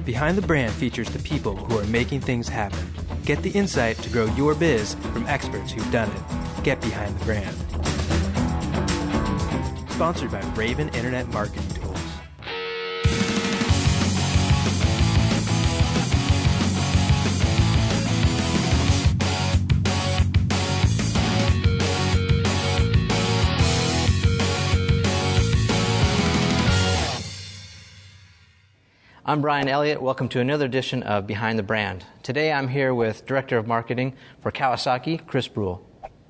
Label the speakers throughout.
Speaker 1: Behind the Brand features the people who are making things happen. Get the insight to grow your biz from experts who've done it. Get behind the brand. Sponsored by Raven Internet Marketing Tools.
Speaker 2: I'm Brian Elliott. Welcome to another edition of Behind the Brand. Today I'm here with Director of Marketing for Kawasaki, Chris Proulx.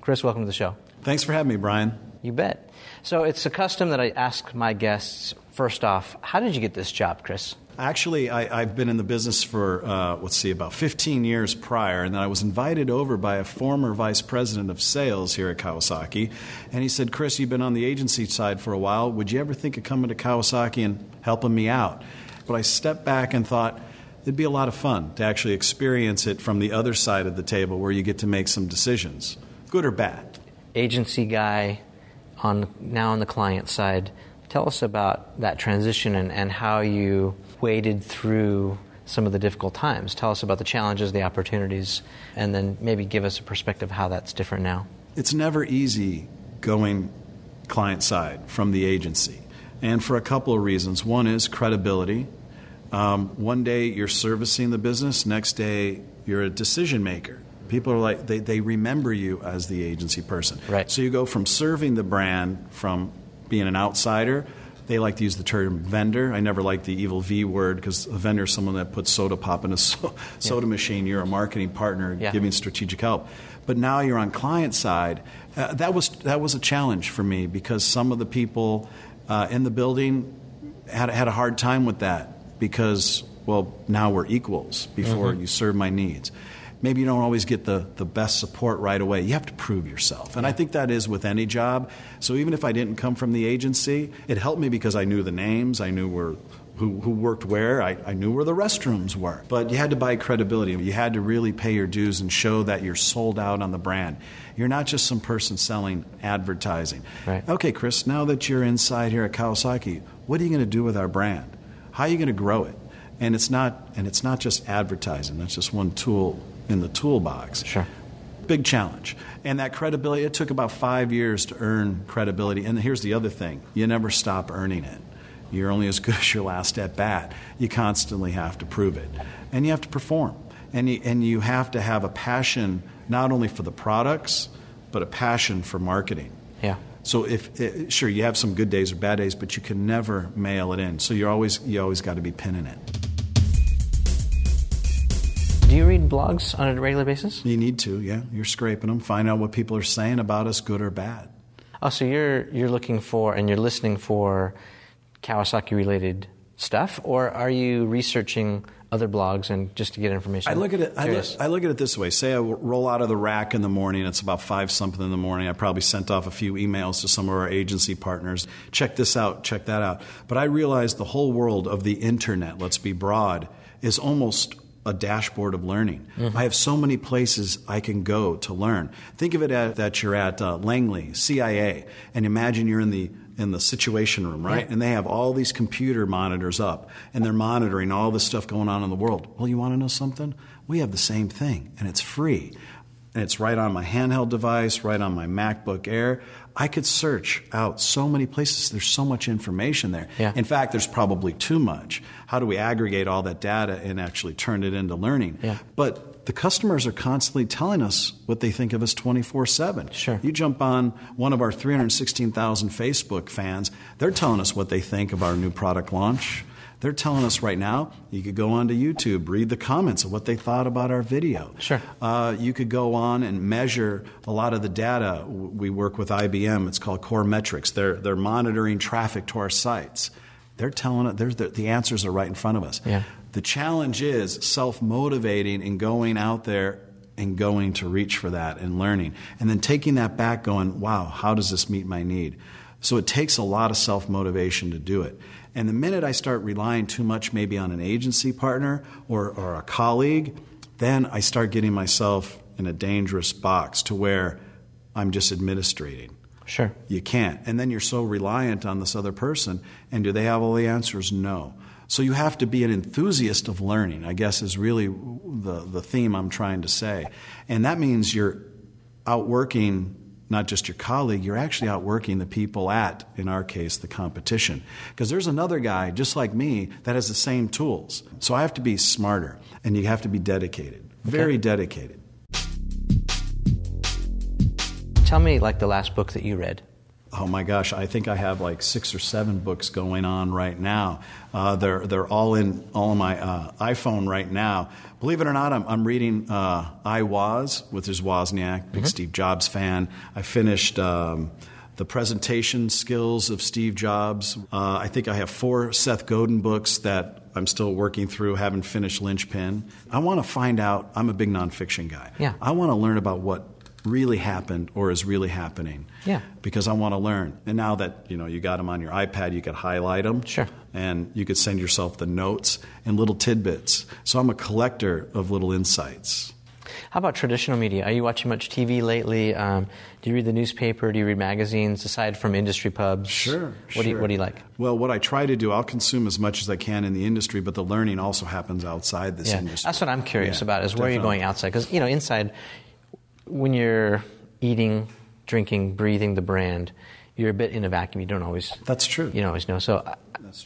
Speaker 2: Chris, welcome to the show.
Speaker 3: Thanks for having me, Brian.
Speaker 2: You bet. So it's a custom that I ask my guests, first off, how did you get this job, Chris?
Speaker 3: Actually, I've been in the business for, about 15 years prior, and then I was invited over by a former vice president of sales here at Kawasaki, and he said, Chris, you've been on the agency side for a while. Would you ever think of coming to Kawasaki and helping me out? But I stepped back and thought it'd be a lot of fun to actually experience it from the other side of the table where you get to make some decisions, good or bad.
Speaker 2: Agency guy, now on the client side. Tell us about that transition and how you waded through some of the difficult times. Tell us about the challenges, the opportunities, and then maybe give us a perspective of how that's different now.
Speaker 3: It's never easy going client side from the agency. And for a couple of reasons. One is credibility. One day you're servicing the business, next day you're a decision maker. People are like, they remember you as the agency person.
Speaker 2: Right.
Speaker 3: So you go from serving the brand, from being an outsider. They like to use the term vendor. I never like the evil V word because a vendor is someone that puts soda pop in a soda machine. You're a marketing partner giving strategic help. But now you're on client side. That was a challenge for me because some of the people in the building had a hard time with that because, well, now we're equals before you serve my needs. Maybe you don't always get the best support right away. You have to prove yourself. And I think that is with any job. So even if I didn't come from the agency, it helped me because I knew the names, I knew who worked where, I knew where the restrooms were. But you had to buy credibility. You had to really pay your dues and show that you're sold out on the brand. You're not just some person selling advertising.
Speaker 2: Right.
Speaker 3: Okay, Chris, now that you're inside here at Kawasaki, what are you going to do with our brand? How are you going to grow it? And it's not just advertising. That's just one tool in the toolbox.
Speaker 2: Sure.
Speaker 3: Big challenge. And that credibility, it took about 5 years to earn credibility. And here's the other thing. You never stop earning it. You're only as good as your last at bat. You constantly have to prove it. And you have to perform. And you have to have a passion not only for the products, but a passion for marketing.
Speaker 2: Yeah.
Speaker 3: So sure, you have some good days or bad days, but you can never mail it in. So you always got to be pinning it.
Speaker 2: Do you read blogs on a regular basis?
Speaker 3: You need to, yeah. You're scraping them, find out what people are saying about us, good or bad.
Speaker 2: Oh, so you're looking for and you're listening for Kawasaki-related stuff, or are you researching other blogs and just to get information?
Speaker 3: I look at it this way. Say I roll out of the rack in the morning. It's about 5-something in the morning. I probably sent off a few emails to some of our agency partners. Check this out. Check that out. But I realize the whole world of the internet, let's be broad, is almost a dashboard of learning. I have so many places I can go to learn. Think of it that you're at Langley, CIA, and imagine you're in the situation room, right? Yeah. And they have all these computer monitors up, and they're monitoring all this stuff going on in the world. Well, you want to know something? We have the same thing, and it's free. And it's right on my handheld device, right on my MacBook Air. I could search out so many places. There's so much information there.
Speaker 2: Yeah.
Speaker 3: In fact, there's probably too much. How do we aggregate all that data and actually turn it into learning?
Speaker 2: Yeah.
Speaker 3: But the customers are constantly telling us what they think of us 24/7.
Speaker 2: Sure.
Speaker 3: You jump on one of our 316,000 Facebook fans, they're telling us what they think of our new product launch. They're telling us right now, you could go onto YouTube, read the comments of what they thought about our video.
Speaker 2: Sure.
Speaker 3: You could go on and measure a lot of the data. We work with IBM. It's called Core Metrics. They're monitoring traffic to our sites. They're telling it. The answers are right in front of us.
Speaker 2: Yeah.
Speaker 3: The challenge is self-motivating and going out there and going to reach for that and learning. And then taking that back going, wow, how does this meet my need? So it takes a lot of self-motivation to do it. And the minute I start relying too much maybe on an agency partner or a colleague, then I start getting myself in a dangerous box to where I'm just administrating.
Speaker 2: Sure.
Speaker 3: You can't. And then you're so reliant on this other person. And do they have all the answers? No. So you have to be an enthusiast of learning, I guess is really the theme I'm trying to say. And that means you're outworking not just your colleague, you're actually outworking the people at, in our case, the competition. Because there's another guy just like me that has the same tools. So I have to be smarter, and you have to be dedicated, very dedicated.
Speaker 2: Tell me, like, the last book that you read.
Speaker 3: Oh my gosh, I think I have like 6 or 7 books going on right now. They're all in my iPhone right now. Believe it or not, I'm reading I Was with his Wozniak, big Steve Jobs fan. I finished The Presentation Skills of Steve Jobs. I think I have 4 Seth Godin books that I'm still working through, haven't finished Linchpin. I want to find out, I'm a big nonfiction guy.
Speaker 2: Yeah.
Speaker 3: I want to learn about what really happened or is really happening.
Speaker 2: Yeah.
Speaker 3: Because I want to learn. And now that you got them on your iPad, you could highlight them.
Speaker 2: Sure.
Speaker 3: And you could send yourself the notes and little tidbits. So I'm a collector of little insights.
Speaker 2: How about traditional media? Are you watching much TV lately? Do you read the newspaper? Do you read magazines aside from industry pubs?
Speaker 3: Sure.
Speaker 2: What do you like?
Speaker 3: Well, what I try to do, I'll consume as much as I can in the industry, but the learning also happens outside this industry.
Speaker 2: That's what I'm curious about, is where you're going outside. Because, inside, when you're eating, drinking, breathing the brand, you're a bit in a vacuum. You don't always...
Speaker 3: That's true.
Speaker 2: You don't always know. So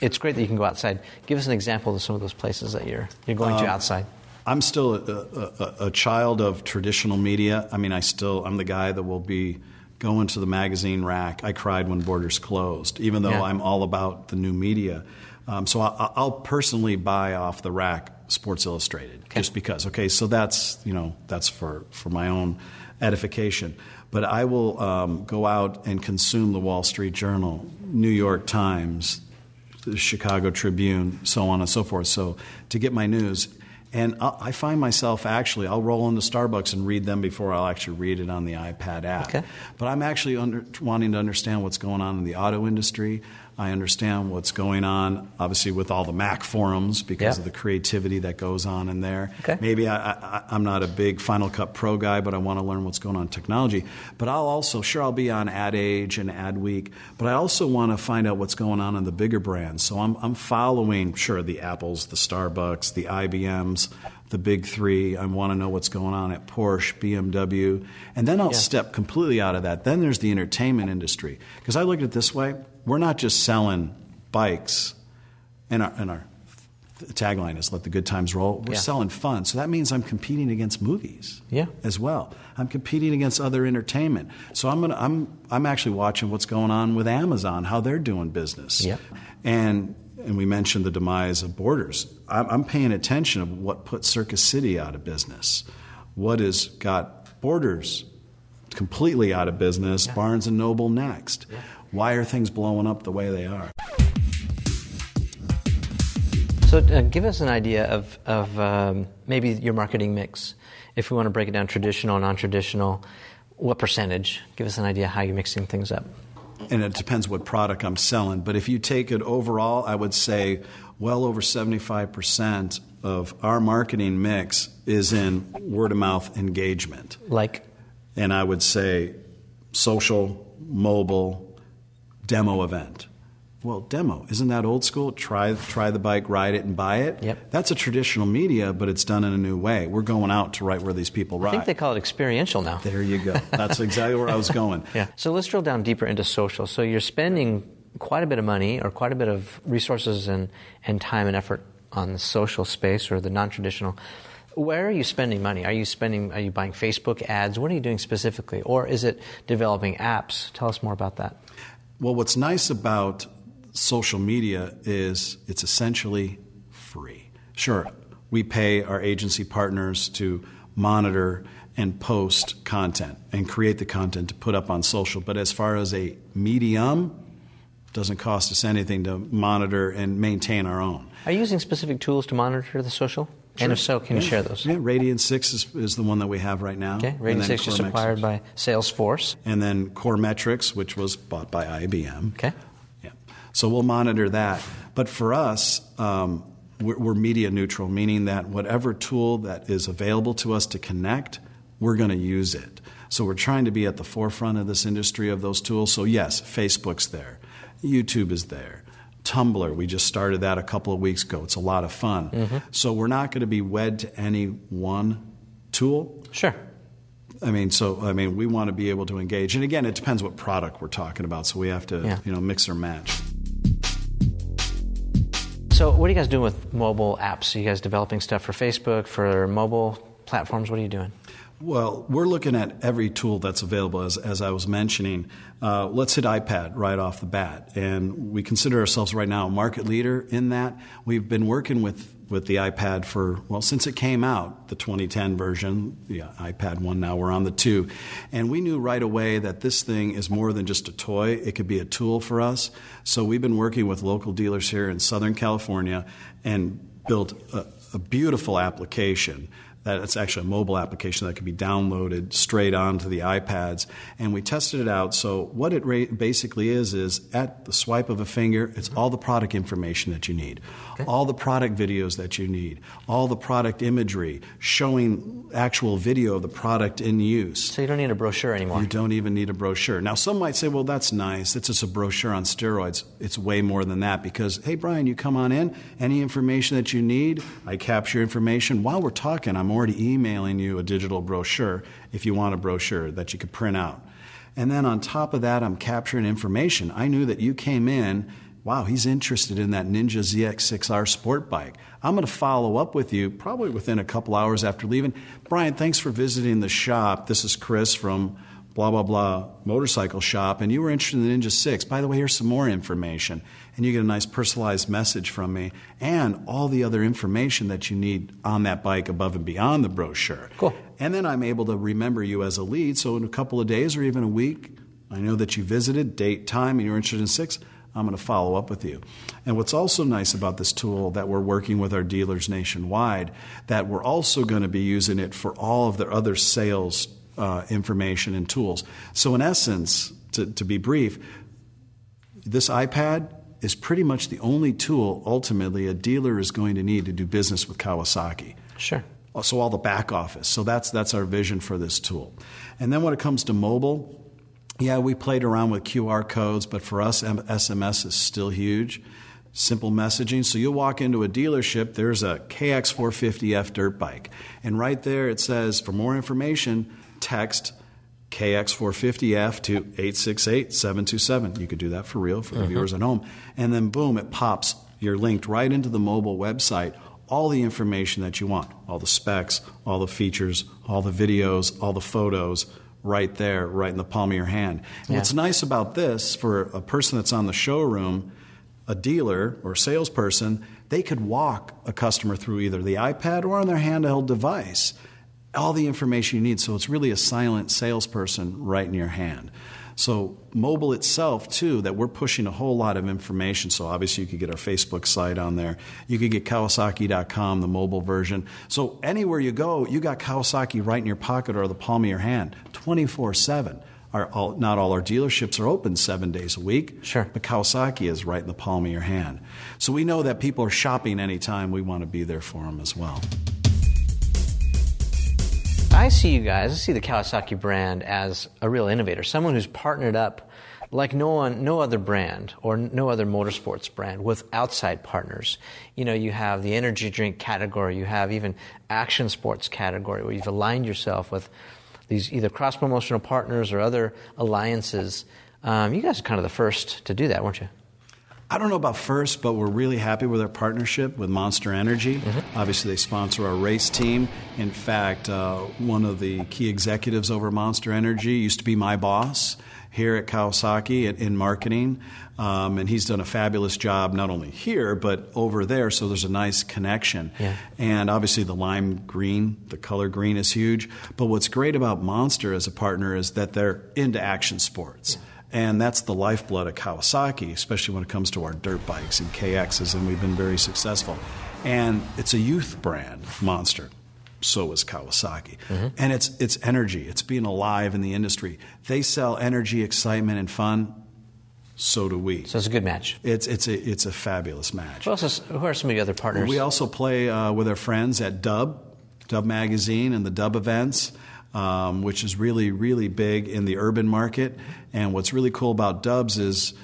Speaker 2: it's great that you can go outside. Give us an example of some of those places that you're going to outside.
Speaker 3: I'm still a child of traditional media. I mean, I'm the guy that will be going to the magazine rack. I cried when Borders closed, even though I'm all about the new media. So I'll personally buy off the rack Sports Illustrated, just because. Okay, so that's for my own edification. But I will go out and consume the Wall Street Journal, New York Times, the Chicago Tribune, so on and so forth. So to get my news. And I find myself I'll roll into Starbucks and read them before I'll actually read it on the iPad app. Okay. But I'm actually wanting to understand what's going on in the auto industry. I understand what's going on, obviously, with all the Mac forums because of the creativity that goes on in there. Okay. Maybe I'm not a big Final Cut Pro guy, but I want to learn what's going on in technology. But I'll be on Ad Age and Ad Week, but I also want to find out what's going on in the bigger brands. So I'm following, the Apples, the Starbucks, the IBMs, the big 3. I want to know what's going on at Porsche, BMW. And then I'll step completely out of that. Then there's the entertainment industry. Because I look at it this way. We're not just selling bikes, and our tagline is "Let the good times roll." We're selling fun, so that means I'm competing against movies, as well. I'm competing against other entertainment. So I'm actually watching what's going on with Amazon, how they're doing business, and we mentioned the demise of Borders. I'm paying attention of what put Circus City out of business, what has got Borders completely out of business, Barnes and Noble next. Why are things blowing up the way they are?
Speaker 2: So give us an idea of maybe your marketing mix. If we want to break it down, traditional, non-traditional, what percentage? Give us an idea how you're mixing things up.
Speaker 3: And it depends what product I'm selling. But if you take it overall, I would say well over 75% of our marketing mix is in word-of-mouth engagement. And I would say social, mobile, demo event. Well, demo, isn't that old school? Try the bike, ride it, and buy it?
Speaker 2: Yep.
Speaker 3: That's a traditional media, but it's done in a new way. We're going out to right where these people ride.
Speaker 2: I think they call it experiential now.
Speaker 3: There you go. That's exactly where I was going.
Speaker 2: So let's drill down deeper into social. So you're spending quite a bit of money or quite a bit of resources and time and effort on the social space or the non-traditional. Where are you spending money? Are you buying Facebook ads? What are you doing specifically? Or is it developing apps? Tell us more about that.
Speaker 3: Well, what's nice about social media is it's essentially free. Sure, we pay our agency partners to monitor and post content and create the content to put up on social. But as far as a medium, it doesn't cost us anything to monitor and maintain our own.
Speaker 2: Are you using specific tools to monitor the social? Sure. And if so, can you share those?
Speaker 3: Yeah, Radiant 6 is the one that we have right now.
Speaker 2: Okay, Radiant 6 just acquired by Salesforce.
Speaker 3: And then Core Metrics, which was bought by IBM.
Speaker 2: Okay.
Speaker 3: Yeah. So we'll monitor that. But for us, we're media neutral, meaning that whatever tool that is available to us to connect, we're going to use it. So we're trying to be at the forefront of this industry of those tools. So yes, Facebook's there. YouTube is there. Tumblr. We just started that a couple of weeks ago. It's a lot of fun. So we're not going to be wed to any one tool.
Speaker 2: Sure.
Speaker 3: We want to be able to engage. And again, it depends what product we're talking about. So we have to, mix or match.
Speaker 2: So what are you guys doing with mobile apps? Are you guys developing stuff for Facebook, for mobile platforms? What are you doing?
Speaker 3: Well, we're looking at every tool that's available, as I was mentioning. Let's hit iPad right off the bat. And we consider ourselves right now a market leader in that. We've been working with the iPad since it came out, the 2010 version, the iPad 1 now, we're on the 2. And we knew right away that this thing is more than just a toy. It could be a tool for us. So we've been working with local dealers here in Southern California and built a beautiful application. It's actually a mobile application that can be downloaded straight onto the iPads. And we tested it out. So what it basically is at the swipe of a finger, it's all the product information that you need, all the product videos that you need, all the product imagery, showing actual video of the product in use.
Speaker 2: So you don't need a brochure anymore.
Speaker 3: You don't even need a brochure. Now, some might say, well, that's nice. It's just a brochure on steroids. It's way more than that because, hey, Brian, you come on in. Any information that you need, I capture information. While we're talking, I'm already emailing you a digital brochure if you want a brochure that you could print out. And then on top of that, I'm capturing information. I knew that you came in, wow, he's interested in that Ninja ZX6R sport bike. I'm going to follow up with you probably within a couple hours after leaving. Brian, thanks for visiting the shop. This is Chris from blah, blah, blah motorcycle shop, and you were interested in the Ninja 6. By the way, here's some more information. And you get a nice personalized message from me and all the other information that you need on that bike above and beyond the brochure.
Speaker 2: Cool.
Speaker 3: And then I'm able to remember you as a lead. So in a couple of days or even a week, I know that you visited, date, time, and you're interested in 6. I'm going to follow up with you. And what's also nice about this tool that we're working with our dealers nationwide, that we're also going to be using it for all of their other sales information and tools. So in essence, to be brief, this iPad is pretty much the only tool ultimately a dealer is going to need to do business with Kawasaki.
Speaker 2: Sure.
Speaker 3: So all the back office. So that's our vision for this tool. And then when it comes to mobile, yeah, we played around with QR codes, but for us, SMS is still huge. Simple messaging. So you'll walk into a dealership, there's a KX450F dirt bike. And right there it says, for more information, text KX450F to 868-727. You could do that for real for the viewers at home. And then boom, it pops. You're linked right into the mobile website. All the information that you want, all the specs, all the features, all the videos, all the photos, right there, right in the palm of your hand. And what's nice about this, for a person that's on the showroom, a dealer or salesperson, they could walk a customer through either the iPad or on their handheld device. All the information you need. So it's really a silent salesperson right in your hand. So mobile itself, too, that we're pushing a whole lot of information. So obviously you could get our Facebook site on there. You could get Kawasaki.com, the mobile version. So anywhere you go, you got Kawasaki right in your pocket or the palm of your hand, 24/7. Not all our dealerships are open 7 days a week.
Speaker 2: Sure.
Speaker 3: But Kawasaki is right in the palm of your hand. So we know that people are shopping anytime. We want to be there for them as well.
Speaker 2: I see the Kawasaki brand as a real innovator, someone who's partnered up like no other brand or no other motorsports brand with outside partners. You know, you have the energy drink category, you have even action sports category where you've aligned yourself with these either cross-promotional partners or other alliances. You guys are kind of the first to do that, weren't you?
Speaker 3: I don't know about first, but we're really happy with our partnership with Monster Energy. Obviously, they sponsor our race team. In fact, one of the key executives over Monster Energy used to be my boss here at Kawasaki in marketing. And he's done a fabulous job not only here, but over there, so there's a nice connection.
Speaker 2: Yeah.
Speaker 3: And obviously the lime green, the color green is huge. But what's great about Monster as a partner is that they're into action sports. Yeah. And that's the lifeblood of Kawasaki, especially when it comes to our dirt bikes and KXs, and we've been very successful. And it's a youth brand, Monster. So is Kawasaki. And it's energy. It's being alive in the industry. They sell energy, excitement, and fun. So do we.
Speaker 2: So it's a good match.
Speaker 3: It's a fabulous match.
Speaker 2: Who are some of the other partners?
Speaker 3: We also play with our friends at Dub Magazine and the Dub events. which is really, really big in the urban market. And what's really cool about Dubs is,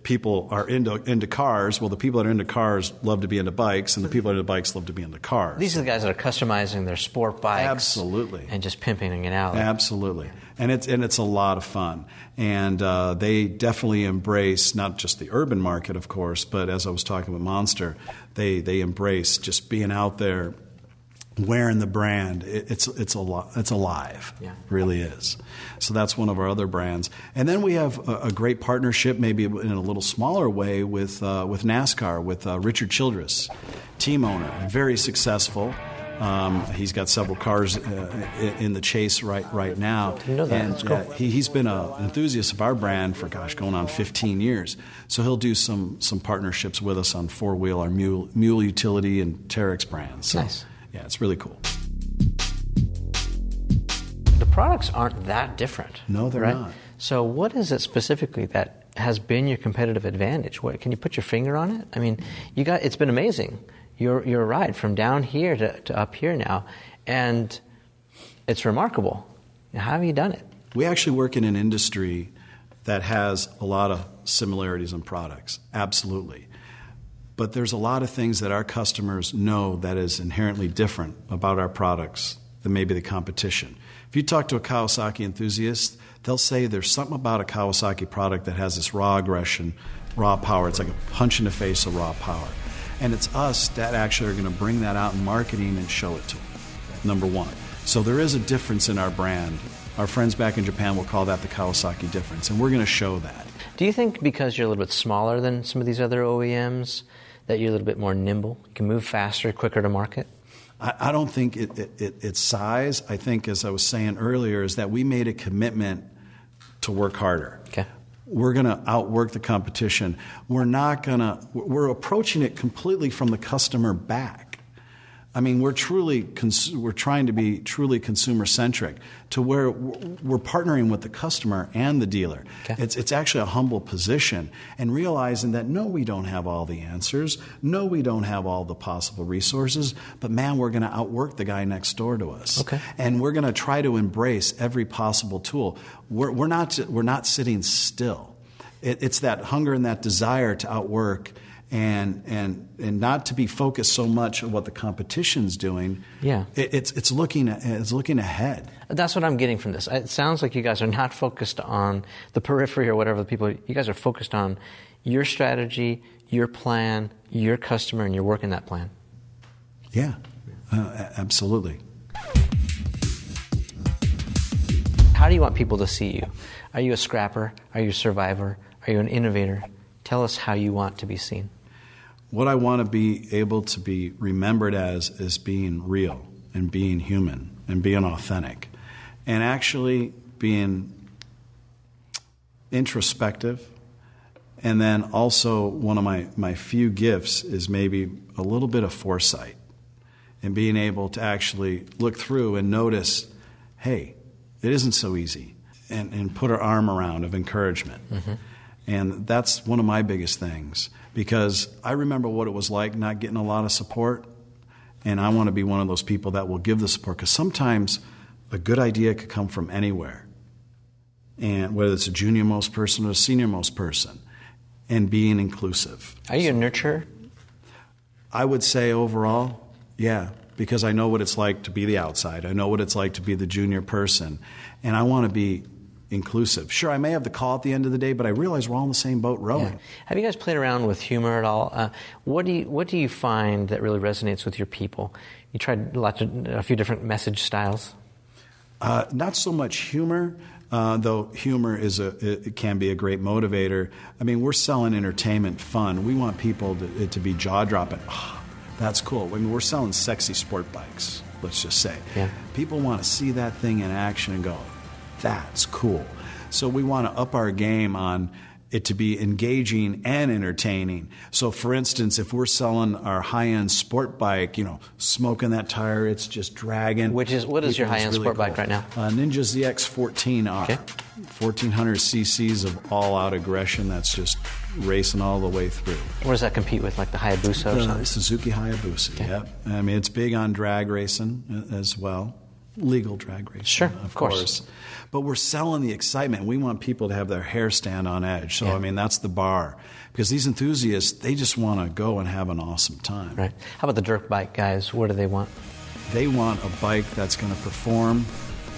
Speaker 3: people are into cars. Well, the people that are into cars love to be into bikes, and the people that are into bikes love to be into cars.
Speaker 2: These are the guys that are customizing their sport bikes.
Speaker 3: Absolutely.
Speaker 2: And just pimping it out.
Speaker 3: Absolutely. And it's a lot of fun. And they definitely embrace not just the urban market, of course, but as I was talking with Monster, they embrace just being out there, wearing the brand. It's alive.
Speaker 2: Yeah.
Speaker 3: It really is. So that's one of our other brands. And then we have a great partnership, maybe in a little smaller way, with NASCAR, with Richard Childress, team owner, very successful. He's got several cars in the chase right now.
Speaker 2: Didn't know that.
Speaker 3: And
Speaker 2: That's cool.
Speaker 3: he's been an enthusiast of our brand for, going on 15 years. So he'll do some partnerships with us on four-wheel, our Mule Utility and Terex brands. So,
Speaker 2: nice.
Speaker 3: Yeah, it's really cool.
Speaker 2: The products aren't that different.
Speaker 3: No, they're
Speaker 2: right?
Speaker 3: not.
Speaker 2: So what is it specifically that has been your competitive advantage? Can you put your finger on it? I mean, it's been amazing. Your ride from down here to up here now, and it's remarkable. How have you done it?
Speaker 3: We actually work in an industry that has a lot of similarities in products, absolutely. But there's a lot of things that our customers know that is inherently different about our products than maybe the competition. If you talk to a Kawasaki enthusiast, they'll say there's something about a Kawasaki product that has this raw aggression, raw power. It's like a punch in the face of raw power. And it's us that actually are going to bring that out in marketing and show it to them, number one. So there is a difference in our brand. Our friends back in Japan will call that the Kawasaki difference, and we're going to show that.
Speaker 2: Do you think because you're a little bit smaller than some of these other OEMs that you're a little bit more nimble? You can move faster, quicker to market?
Speaker 3: I don't think it's size. I think, as I was saying earlier, is that we made a commitment to work harder.
Speaker 2: Okay.
Speaker 3: We're going to outwork the competition. We're approaching it completely from the customer back. I mean, we're trying to be truly consumer-centric to where we're partnering with the customer and the dealer.
Speaker 2: Okay.
Speaker 3: It's actually a humble position, and realizing that, no, we don't have all the answers. No, we don't have all the possible resources. But, man, we're going to outwork the guy next door to us.
Speaker 2: Okay.
Speaker 3: And we're going to try to embrace every possible tool. We're not sitting still. It's that hunger and that desire to outwork and not to be focused so much on what the competition's doing.
Speaker 2: Yeah.
Speaker 3: It's looking ahead.
Speaker 2: That's what I'm getting from this. It sounds like you guys are not focused on the periphery or whatever the people. You guys are focused on your strategy, your plan, your customer, and you're working that plan.
Speaker 3: Yeah, absolutely.
Speaker 2: How do you want people to see you? Are you a scrapper? Are you a survivor? Are you an innovator? Tell us how you want to be seen.
Speaker 3: What I want to be able to be remembered as is being real and being human and being authentic and actually being introspective. And then also one of my few gifts is maybe a little bit of foresight and being able to actually look through and notice, hey, it isn't so easy, and put our arm around of encouragement. Mm-hmm. And that's one of my biggest things, because I remember what it was like not getting a lot of support, and I want to be one of those people that will give the support, because sometimes a good idea could come from anywhere, and whether it's a junior-most person or a senior-most person, and being inclusive.
Speaker 2: Are you a nurturer?
Speaker 3: I would say overall, yeah, because I know what it's like to be the outside. I know what it's like to be the junior person, and I want to be inclusive. Sure, I may have the call at the end of the day, but I realize we're all in the same boat rowing.
Speaker 2: Yeah. Have you guys played around with humor at all? What do you find that really resonates with your people? You tried a few different message styles.
Speaker 3: Not so much humor, though humor it can be a great motivator. I mean, we're selling entertainment, fun. We want people to be jaw-dropping. Oh, that's cool. I mean, we're selling sexy sport bikes, let's just say.
Speaker 2: Yeah.
Speaker 3: People want to see that thing in action and go, that's cool. So we want to up our game on it to be engaging and entertaining. So, for instance, if we're selling our high-end sport bike, smoking that tire, it's just dragging.
Speaker 2: What is your high-end
Speaker 3: really
Speaker 2: sport
Speaker 3: cool.
Speaker 2: bike right now?
Speaker 3: Ninja ZX14R.
Speaker 2: Okay.
Speaker 3: 1,400 cc's of all-out aggression that's just racing all the way through.
Speaker 2: Where does that compete with, like the Hayabusa or something?
Speaker 3: The Suzuki Hayabusa,
Speaker 2: okay.
Speaker 3: Yep. I mean, it's big on drag racing as well. legal drag racing.
Speaker 2: Sure,
Speaker 3: of
Speaker 2: course.
Speaker 3: But we're selling the excitement. We want people to have their hair stand on edge. So,
Speaker 2: Yeah.
Speaker 3: I mean, that's the bar. Because these enthusiasts, they just want to go and have an awesome time.
Speaker 2: Right. How about the dirt bike guys? What do they want?
Speaker 3: They want a bike that's going to perform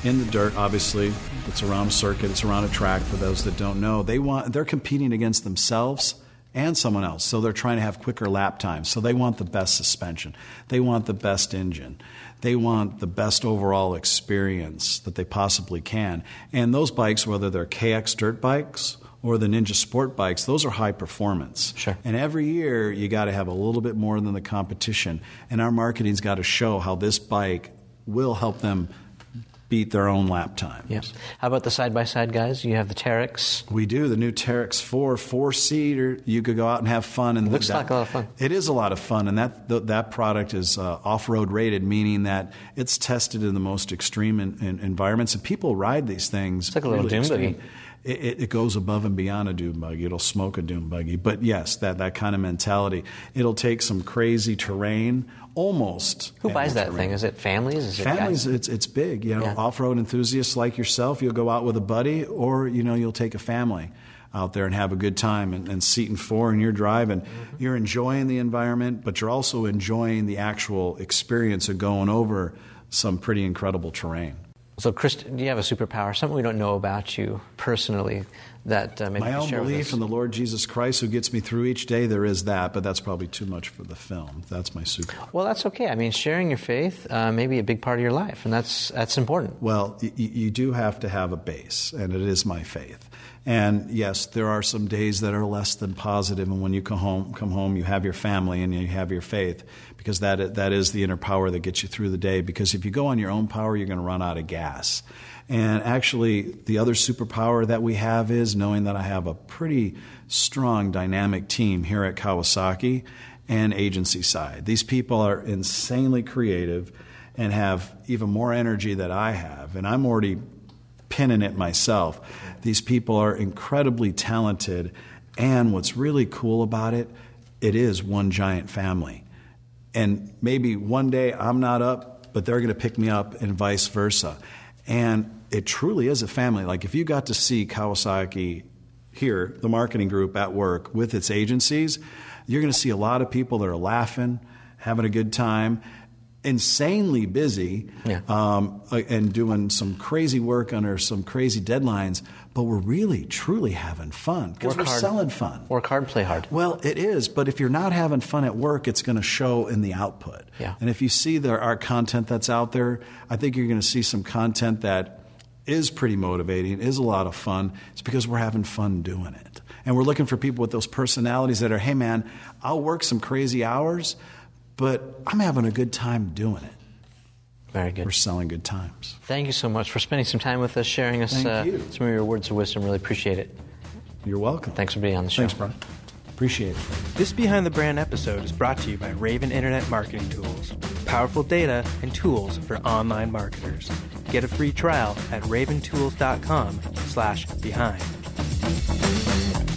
Speaker 3: in the dirt, obviously. It's around a circuit. It's around a track, for those that don't know. They're competing against themselves and someone else. So they're trying to have quicker lap times. So they want the best suspension. They want the best engine. They want the best overall experience that they possibly can. And those bikes, whether they're KX dirt bikes or the Ninja Sport bikes, those are high performance.
Speaker 2: Sure.
Speaker 3: And every year you got to have a little bit more than the competition. And our marketing's got to show how this bike will help them beat their own lap times.
Speaker 2: Yeah. How about the side-by-side guys? You have the Teryx.
Speaker 3: We do. The new Teryx 4-seater. You could go out and have fun. And
Speaker 2: It looks like a lot of fun.
Speaker 3: It is a lot of fun. And that product is off-road rated, meaning that it's tested in the most extreme environments. And people ride these things.
Speaker 2: It's like a little dune buggy.
Speaker 3: It goes above and beyond a dune buggy. It'll smoke a dune buggy. But yes, that kind of mentality. It'll take some crazy terrain, almost.
Speaker 2: Who buys that thing? Is it families? Is it
Speaker 3: Families,
Speaker 2: guys?
Speaker 3: it's big. You know,
Speaker 2: Yeah.
Speaker 3: off-road enthusiasts like yourself, you'll go out with a buddy, or you'll take a family out there and have a good time. And seat and four, and you're driving. You're enjoying the environment, but you're also enjoying the actual experience of going over some pretty incredible terrain.
Speaker 2: So, Chris, do you have a superpower, something we don't know about you personally that maybe
Speaker 3: My
Speaker 2: you can
Speaker 3: own
Speaker 2: share with
Speaker 3: belief
Speaker 2: us?
Speaker 3: in the Lord Jesus Christ, who gets me through each day, there is that, but that's probably too much for the film. That's my superpower.
Speaker 2: Well, that's okay. I mean, sharing your faith may be a big part of your life, and that's important.
Speaker 3: Well, you do have to have a base, and it is my faith. And yes, there are some days that are less than positive, and when you come home, you have your family and you have your faith, because that is the inner power that gets you through the day. Because if you go on your own power, you're going to run out of gas. And actually, the other superpower that we have is knowing that I have a pretty strong, dynamic team here at Kawasaki and agency side. These people are insanely creative and have even more energy than I have, and I'm already pinning it myself. These people are incredibly talented, and what's really cool about it, it is one giant family. And maybe one day I'm not up, but they're going to pick me up, and vice versa. And it truly is a family. Like, if you got to see Kawasaki here, the marketing group at work with its agencies, you're going to see a lot of people that are laughing, having a good time, insanely busy, and doing some crazy work under some crazy deadlines, but we're really, truly having fun because we're selling fun.
Speaker 2: Work hard, play hard.
Speaker 3: Well, it is, but if you're not having fun at work, it's going to show in the output.
Speaker 2: Yeah.
Speaker 3: And if you see our content that's out there, I think you're going to see some content that is pretty motivating, is a lot of fun. It's because we're having fun doing it. And we're looking for people with those personalities that are, hey man, I'll work some crazy hours, but I'm having a good time doing it.
Speaker 2: Very good.
Speaker 3: We're selling good times.
Speaker 2: Thank you so much for spending some time with us, sharing us some
Speaker 3: Thank you.
Speaker 2: of your words of wisdom. Really appreciate it.
Speaker 3: You're welcome.
Speaker 2: Thanks for being on the show.
Speaker 3: Thanks, Brian. Appreciate it.
Speaker 1: This Behind the Brand episode is brought to you by Raven Internet Marketing Tools. Powerful data and tools for online marketers. Get a free trial at raventools.com/behind.